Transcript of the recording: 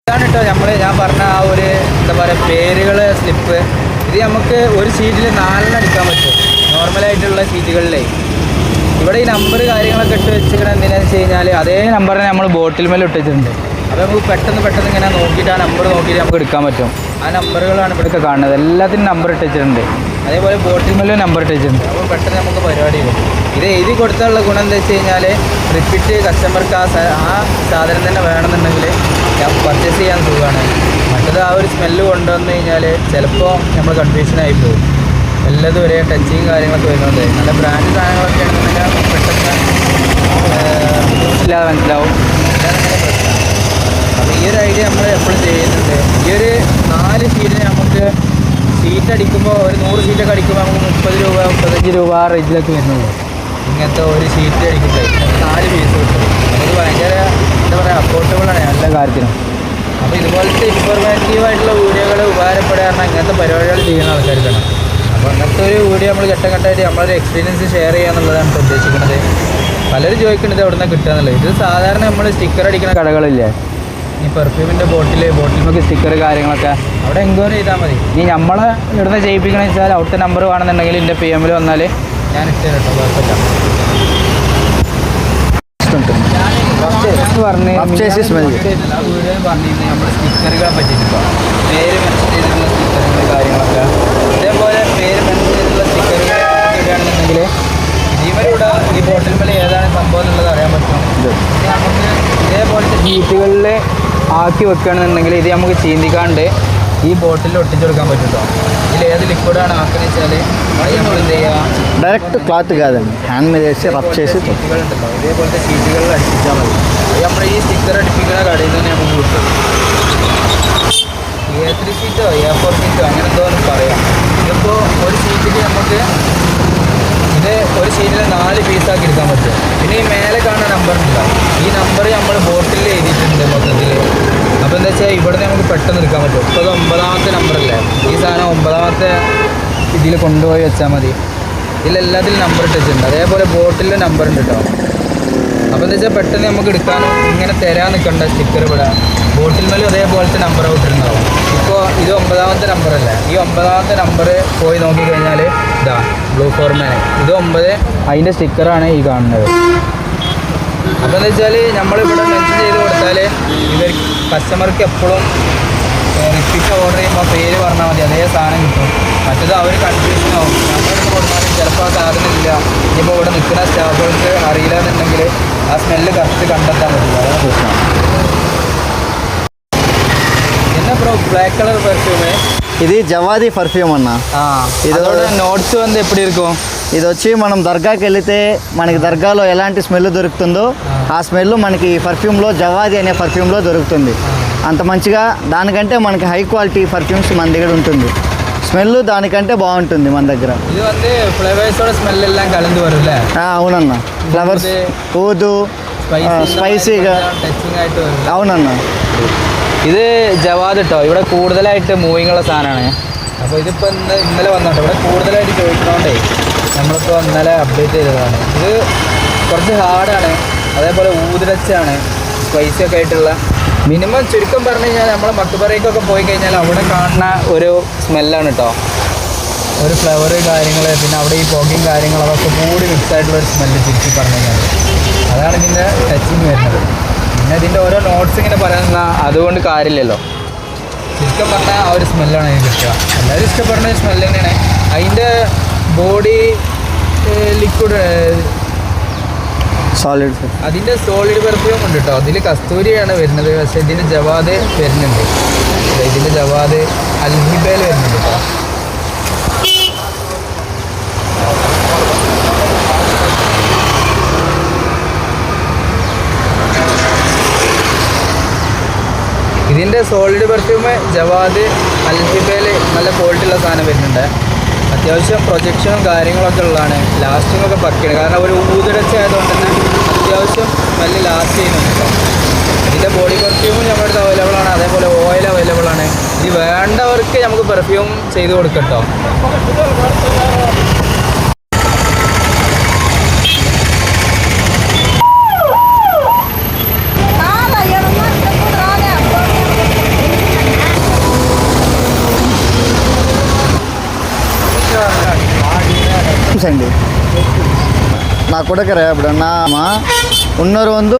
ഇതാണ് കേട്ടോ ഞാൻ പറഞ്ഞ ആ ഒരു എന്താ പറയുക പേരുകൾ സ്ലിപ്പ്. ഇത് നമുക്ക് ഒരു സീറ്റിൽ 4 അടിക്കാൻ പറ്റും നോർമലായിട്ടുള്ള സീറ്റുകളിലേ. ഇവിടെ ഈ നമ്പർ കാര്യങ്ങളൊക്കെ ഇട്ട് വെച്ചിരിക്കണം എന്തിനാണെന്ന് വെച്ച് കഴിഞ്ഞാൽ അതേ നമ്പറിനെ നമ്മൾ ബോട്ടിൽ മേലെ ഇട്ട് വെച്ചിട്ടുണ്ട്. അപ്പോൾ നമുക്ക് പെട്ടെന്ന് ഇങ്ങനെ നോക്കിയിട്ട് ആ നമ്പർ നോക്കിയിട്ട് നമുക്ക് എടുക്കാൻ പറ്റും. ആ നമ്പറുകളാണ് ഇവിടെയൊക്കെ കാണുന്നത്. എല്ലാത്തിനും നമ്പർ ഇട്ട് വെച്ചിട്ടുണ്ട്. അതേപോലെ ബോട്ടിൽ മേലും നമ്പർ ഇട്ട് വെച്ചിട്ടുണ്ട്. അപ്പോൾ പെട്ടെന്ന് നമുക്ക് പരിപാടി വരും. ഇത് എഴുതി കൊടുത്താലുള്ള ഗുണം എന്താ വെച്ച് കഴിഞ്ഞാൽ റിപ്പീറ്റ് കസ്റ്റമർക്ക് ആ സാധനം തന്നെ വേണമെന്നുണ്ടെങ്കിൽ ഞാൻ പർച്ചേസ് ചെയ്യാൻ സുഖമാണ്. മറ്റത് ആ ഒരു സ്മെല്ല് കൊണ്ടുവന്നു കഴിഞ്ഞാൽ ചിലപ്പോൾ നമ്മൾ കൺഫ്യൂഷനായി പോകും. എല്ലാതും ഒരേ ടച്ചിങ് കാര്യങ്ങളൊക്കെ വരുന്നുണ്ട്. നല്ല ബ്രാൻഡ് സാധനങ്ങളൊക്കെ ആണെന്നുണ്ടെങ്കിൽ പെട്ടെന്ന് ബുദ്ധിമുട്ടില്ലാതെ മനസ്സിലാവും. ഇതാണ് അങ്ങനെ പ്രശ്നം. അപ്പോൾ ഈ ഒരു ഐഡിയ നമ്മൾ എപ്പോഴും ചെയ്യുന്നുണ്ട്. ഈ ഒരു 4 സീറ്റിന് നമുക്ക് സീറ്റ് അടിക്കുമ്പോൾ ഒരു 100 സീറ്റൊക്കെ അടിക്കുമ്പോൾ നമുക്ക് 30 രൂപ 35 രൂപ ആ റേഞ്ചിലൊക്കെ വരുന്നുള്ളൂ. ഇങ്ങനത്തെ ഒരു സീറ്റ് അടിക്കുമ്പോൾ 4 പീസ് കിട്ടും. അത് ഭയങ്കര എന്താ പറയുക അഫോർഡബിളാണ് എല്ലാ കാര്യത്തിനും. അപ്പോൾ ഇതുപോലത്തെ ഇൻഫോർമേറ്റീവായിട്ടുള്ള വീഡിയോകൾ ഉപകാരപ്പെടാറുണ്ട് ഇങ്ങനത്തെ പരിപാടികൾ ചെയ്യുന്ന ആൾക്കാർക്കാണ്. അപ്പോൾ അങ്ങനത്തെ ഒരു വീഡിയോ നമ്മൾ ഘട്ടമായിട്ട് നമ്മളൊരു എക്സ്പീരിയൻസ് ഷെയർ ചെയ്യുക എന്നുള്ളതാണ് ഇപ്പോൾ ഉദ്ദേശിക്കുന്നത്. പലരും ചോദിക്കുന്നത് എവിടെ നിന്ന് കിട്ടുക എന്നുള്ളത്. ഇത് സാധാരണ നമ്മൾ സ്റ്റിക്കർ അടിക്കുന്ന കടകളില്ലേ, ഈ പെർഫ്യൂമിൻ്റെ ബോട്ടിൽമൊക്കെ സ്റ്റിക്കർ കാര്യങ്ങളൊക്കെ അവിടെ എൻക്വയറി ചെയ്താൽ മതി. ഇനി നമ്മൾ ഇവിടുന്ന് ചെയ്യിപ്പിക്കണമെന്ന് വെച്ചാൽ അവിടുത്തെ നമ്പർ വേണമെന്നുണ്ടെങ്കിൽ എൻ്റെ PM വന്നാൽ ഞാൻ ഇട്ട് കേട്ടോ, കുഴപ്പമില്ല. വീഡിയോയിൽ പറഞ്ഞിരുന്നത് നമ്മൾ സ്റ്റിക്കറുകളെ പറ്റിയിട്ടോ, പേര് മെൻഷൻ ചെയ്തിട്ടുള്ള സ്റ്റിക്കറുകൾ കാര്യങ്ങളൊക്കെ. ഇതേപോലെ പേര് മെൻഷൻ ചെയ്തിട്ടുള്ള സ്റ്റിക്കറുകൾ ഇടുകയാണെന്നുണ്ടെങ്കിൽ ഇവരിവിടെ ഈ ബോട്ടിൽ മേലെ ഏതാണ് സംഭവം എന്നുള്ളത് അറിയാൻ പറ്റും. നമുക്ക് ഇതേപോലത്തെ ഷീറ്റുകളിൽ ആക്കി വെക്കുകയാണെന്നുണ്ടെങ്കിൽ ഇത് നമുക്ക് ചീന്തിക്കാണ്ട് ഈ ബോട്ടിൽ ഒട്ടിച്ചു കൊടുക്കാൻ പറ്റും കേട്ടോ. ഇതിൽ ഏത് ലിക്വിഡാണ് ആക്കുന്നത് വെച്ചാൽ നമ്മൾ എന്ത് ചെയ്യുക, ഡയറക്റ്റ് ക്ലാത്ത് കാതാണ് ഹാൻഡ് മേഡ് റബ് ചെയ്ത് ഷീറ്റുകളുണ്ടല്ലോ ഇതേപോലത്തെ ഷീറ്റുകളിൽ അടിപ്പിച്ചാൽ മതി. അത് നമ്മൾ ഈ സ്റ്റിക്കർ അടിപ്പിക്കുന്ന കടയിൽ നിന്ന് നമുക്ക് കിട്ടും. A3 ഷീറ്റോ A4 ഷീറ്റോ അങ്ങനെ എന്തോന്ന് പറയാം. ഇതിപ്പോൾ ഒരു ഷീറ്റിൽ നമുക്ക് ഒരു ഷീറ്റിൽ 4 പീസാക്കി എടുക്കാൻ പറ്റും. പിന്നെ ഈ മേലെ കാണുന്ന നമ്പർ ഉണ്ടാവും. ഈ നമ്പർ നമ്മൾ ബോട്ടിൽ എഴുതിയിട്ടുണ്ട് മൊത്തത്തിൽ. അപ്പോൾ എന്താ വെച്ചാൽ ഇവിടെ നമുക്ക് പെട്ടെന്ന് എടുക്കാൻ പറ്റും. ഇപ്പോൾ അത് 9ാമത്തെ നമ്പറല്ലേ, ഈ സാധനം 9ാമത്തെ ഇതിൽ കൊണ്ടുപോയി വെച്ചാൽ മതി. ഇതിലെല്ലാത്തിലും നമ്പർ ഇട്ട് വെച്ചിട്ടുണ്ട്. അതേപോലെ ബോട്ടിലിൻ്റെ നമ്പർ ഉണ്ട് കേട്ടോ. അപ്പോൾ എന്താ വെച്ചാൽ പെട്ടെന്ന് നമുക്ക് എടുക്കാനും ഇങ്ങനെ തരാൻ നിൽക്കണ്ട സ്റ്റിക്കർ ഇവിടെ ബോട്ടിൽ മേലും അതേപോലത്തെ നമ്പർ ഔട്ടിട്ടുണ്ടാവും. ഇപ്പോൾ ഇത് 9ാമത്തെ നമ്പറല്ലേ, ഈ 9ാമത്തെ നമ്പർ പോയി നോക്കിക്കഴിഞ്ഞാൽ ഇതാ ബ്ലൂ ഫോർമാൻ, ഇത് 9, അതിൻ്റെ സ്റ്റിക്കറാണ് ഈ കാണുന്നത്. അപ്പോൾ എന്താ വെച്ചാൽ നമ്മളിവിടെ മെൻഷൻ ചെയ്ത് കൊടുത്താൽ ഇവർ കസ്റ്റമർക്ക് എപ്പോഴും റിപ്പീറ്റ് ഓർഡർ ചെയ്യുമ്പോൾ പേര് പറഞ്ഞാൽ മതി, അതേ സാധനം കിട്ടും. മറ്റത് അവർ കൺഫ്യൂഷനാവും. നമ്മളിവിടെ കൊടുത്താലും ചിലപ്പോൾ ആ സാധനം ഇല്ല. ഇനിയിപ്പോൾ ഇവിടെ നിൽക്കുന്ന സ്റ്റാഫുകൾക്ക് അറിയില്ല എന്നുണ്ടെങ്കിൽ ആ സ്മെല്ല് കറക്റ്റ് കണ്ടെത്താൻ പറ്റില്ല. അതാണ് പ്രശ്നം. പിന്നെ ബ്ലാക്ക് കളർ പെർഫ്യൂമ്, ఇది జవాది పర్ఫ్యూమ్ అన్న. ఇదోడ నోట్స్ వంద ఎప్పుడు ఇరుకో. ఇది వచ్చి మనం దర్గాకి వెళితే మనకి దర్గాలో ఎలాంటి స్మెల్ దొరుకుతుందో ఆ స్మెల్ మనకి ఈ పర్ఫ్యూమ్లో జవాది అనే పర్ఫ్యూమ్లో దొరుకుతుంది. అంత మంచిగా దానికంటే మనకి హై క్వాలిటీ పర్ఫ్యూమ్స్ మన దగ్గర ఉంటుంది. స్మెల్ దానికంటే బాగుంటుంది మన దగ్గర. ఇది வந்து ఫ్లేవర్ஸோட స్మెల్ எல்லாம் கலந்து வரும்ல. అవునన్న, ఫ్లవర్స్ ఊదు స్పైసీగా ടച്ചിങ് ആയിട്ട് വരും. అవునన్న. ഇത് ജവാദ് കേട്ടോ. ഇവിടെ കൂടുതലായിട്ട് മൂവിങ് ഉള്ള സാധനമാണ്. അപ്പോൾ ഇതിപ്പോൾ ഇന്നലെ വന്നോട്ടോ. ഇവിടെ കൂടുതലായിട്ട് ചോദിക്കുന്നതുകൊണ്ടേ നമ്മളിപ്പോൾ ഇന്നലെ അപ്ഡേറ്റ് ചെയ്തതാണ്. ഇത് കുറച്ച് ഹാർഡാണ്, അതേപോലെ ഊതിരച്ചാണ്, സ്പൈസി ഒക്കെ ആയിട്ടുള്ള. മിനിമം ചുരുക്കം പറഞ്ഞു കഴിഞ്ഞാൽ നമ്മൾ മക്കുപറയ്ക്കൊക്കെ പോയി കഴിഞ്ഞാൽ അവിടെ കാണുന്ന ഒരു സ്മെല്ലാണ് കേട്ടോ. ഒരു ഫ്ലവർ കാര്യങ്ങൾ, പിന്നെ അവിടെ ഈ പോക്കിങ് കാര്യങ്ങൾ അതൊക്കെ കൂടി മിക്സ് ആയിട്ടുള്ള ഒരു സ്മെല്ല് ചുരുക്കി പറഞ്ഞു കഴിഞ്ഞാൽ അതാണ് ഇതിൻ്റെ ടച്ചിങ് വരുന്നത്. പിന്നെ ഇതിൻ്റെ ഓരോ നോട്ട്സ് ഇങ്ങനെ പറയുന്ന അതുകൊണ്ട് കാര്യമില്ലല്ലോ. ചുരുക്കം പറഞ്ഞാൽ ആ ഒരു സ്മെല്ലാണ് എനിക്ക് കിട്ടുക. എല്ലാവരും ഇഷ്ടപ്പെടുന്ന ഒരു സ്മെല്ല് തന്നെയാണ്. അതിൻ്റെ ബോഡി ലിക്വിഡ് സോളിഡ്, അതിൻ്റെ സോളിഡ് പെർഫ്യൂം ഉണ്ട് കേട്ടോ. അതിൽ കസ്തൂരിയാണ് വരുന്നത്. പക്ഷേ ഇതിൻ്റെ ജവാദ് വരുന്നുണ്ട്. ഇതിൻ്റെ ജവാദ് അൽഹിബയിൽ വരുന്നുണ്ട് കേട്ടോ. ഇതിൻ്റെ സോളിഡ് പെർഫ്യൂം ജവാദ് അൽഹിബയിൽ നല്ല ക്വാളിറ്റി ഉള്ള സാധനം വരുന്നുണ്ട്. അത്യാവശ്യം പ്രൊജക്ഷനും കാര്യങ്ങളൊക്കെ ഉള്ളതാണ്. ലാസ്റ്റിങ്ങൊക്കെ പക്കയാണ്. കാരണം ഒരു ഊതിരച്ചായതുകൊണ്ട് തന്നെ അത്യാവശ്യം നല്ല ലാസ്റ്റ് ചെയ്യുന്നുണ്ട്. ഇതിൻ്റെ ബോഡി പെർഫ്യൂമും നമ്മുടെ അടുത്ത് അവൈലബിൾ ആണ്. അതേപോലെ ഓയിൽ അവൈലബിൾ ആണ്. ഇത് വേണ്ടവർക്ക് നമുക്ക് പെർഫ്യൂം ചെയ്ത് കൊടുക്കാം കേട്ടോ. ಅಂಡಿ ನಾ ಕೊಡಕರೆ ಬಿಡ ನಾ 101